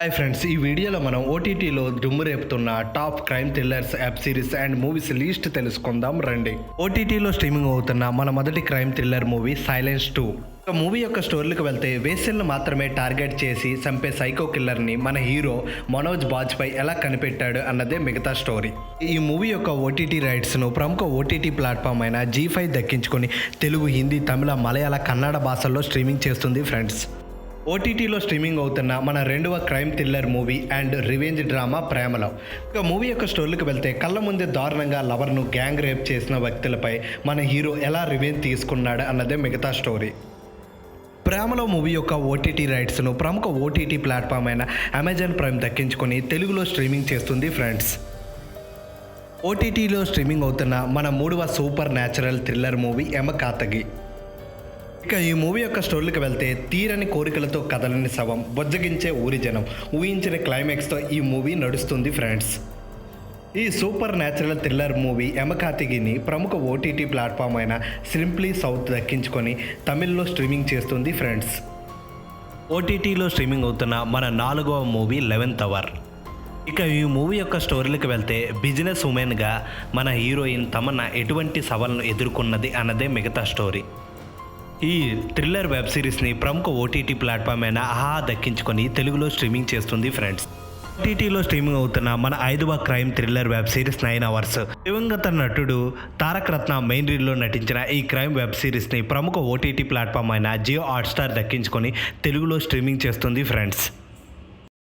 Hi friends, ఈ వీడియోలో మనం ఓటీటీలో దుమ్ము రేపుతున్న top crime thrillers, web series and movies list తెలుసుకుందాం రండి. ఓటీటీలో స్ట్రీమింగ్ అవుతున్న మన మొదటి crime thriller movie Silence 2. Movie యొక్క స్టోరీలకు వెళ్తే వేశ్యలను మాత్రమే టార్గెట్ చేసి చంపే సైకో కిల్లర్ని మన హీరో మనోజ్ బాజ్పేయి ఎలా కనిపెట్టాడు అన్నదే మిగతా స్టోరీ. ఈ మూవీ యొక్క ఓటీటీ రైట్స్ను ప్రముఖ ఓటీటీ ప్లాట్ఫామ్ అయిన G5 దక్కించుకొని తెలుగు, హిందీ, తమిళ, మలయాళ, కన్నడ భాషల్లో స్ట్రీమింగ్ చేస్తుంది ఫ్రెండ్స్. ఓటీటీలో స్ట్రీమింగ్ అవుతున్న మన రెండవ crime thriller movie and revenge drama ప్రేమలో. ఇక మూవీ యొక్క స్టోరీకి వెళ్తే కళ్ళ ముందే దారుణంగా లవర్ను గ్యాంగ్ రేప్ చేసిన వ్యక్తులపై మన హీరో ఎలా రివెంజ్ తీసుకున్నాడు అన్నదే మిగతా స్టోరీ. ప్రేమలో మూవీ యొక్క ఓటీటీ రైట్స్ను ప్రముఖ ఓటీటీ ప్లాట్ఫామ్ అయిన అమెజాన్ ప్రైమ్ దక్కించుకొని తెలుగులో స్ట్రీమింగ్ చేస్తుంది ఫ్రెండ్స్. ఓటీటీలో స్ట్రీమింగ్ అవుతున్న మన మూడవ సూపర్ న్యాచురల్ థ్రిల్లర్ మూవీ యమకాతగి. ఇక ఈ మూవీ యొక్క స్టోరీకి వెళ్తే తీరని కోరికలతో కదలని శవం, బొజ్జగించే ఊరి జనం, ఊహించిన క్లైమాక్స్తో ఈ మూవీ నడుస్తుంది ఫ్రెండ్స్. ఈ సూపర్ న్యాచురల్ థ్రిల్లర్ మూవీ యమకాతిగిని ప్రముఖ ఓటీటీ ప్లాట్ఫామ్ అయిన సింప్లీ సౌత్ దక్కించుకొని తమిళ్లో స్ట్రీమింగ్ చేస్తుంది ఫ్రెండ్స్. ఓటీటీలో స్ట్రీమింగ్ అవుతున్న మన నాలుగవ మూవీ 11th అవర్. ఇక ఈ మూవీ యొక్క స్టోరీలకు వెళ్తే బిజినెస్ ఉమెన్గా మన హీరోయిన్ తమన్నా ఎటువంటి సవాళ్ళను ఎదుర్కొన్నది అన్నదే మిగతా స్టోరీ. ఈ థ్రిల్లర్ వెబ్ సిరీస్ని ప్రముఖ ఓటీటీ ప్లాట్ఫామ్ అయిన ఆహా దక్కించుకొని తెలుగులో స్ట్రీమింగ్ చేస్తుంది ఫ్రెండ్స్. ఓటీటీలో స్ట్రీమింగ్ అవుతున్న మన 5వ crime thriller web series 9 hours. దివంగత నటుడు తారక రత్న మెయిన్ లీడ్లో నటించిన ఈ క్రైమ్ వెబ్ సిరీస్ని ప్రముఖ ఓటీటీ ప్లాట్ఫామ్ అయిన జియో హాట్స్టార్ దక్కించుకొని తెలుగులో స్ట్రీమింగ్ చేస్తుంది ఫ్రెండ్స్.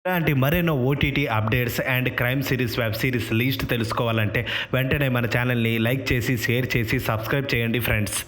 ఇలాంటి మరెన్నో OTT updates and crime series, web series list తెలుసుకోవాలంటే వెంటనే మన ఛానల్ని లైక్ చేసి, షేర్ చేసి, సబ్స్క్రైబ్ చేయండి ఫ్రెండ్స్.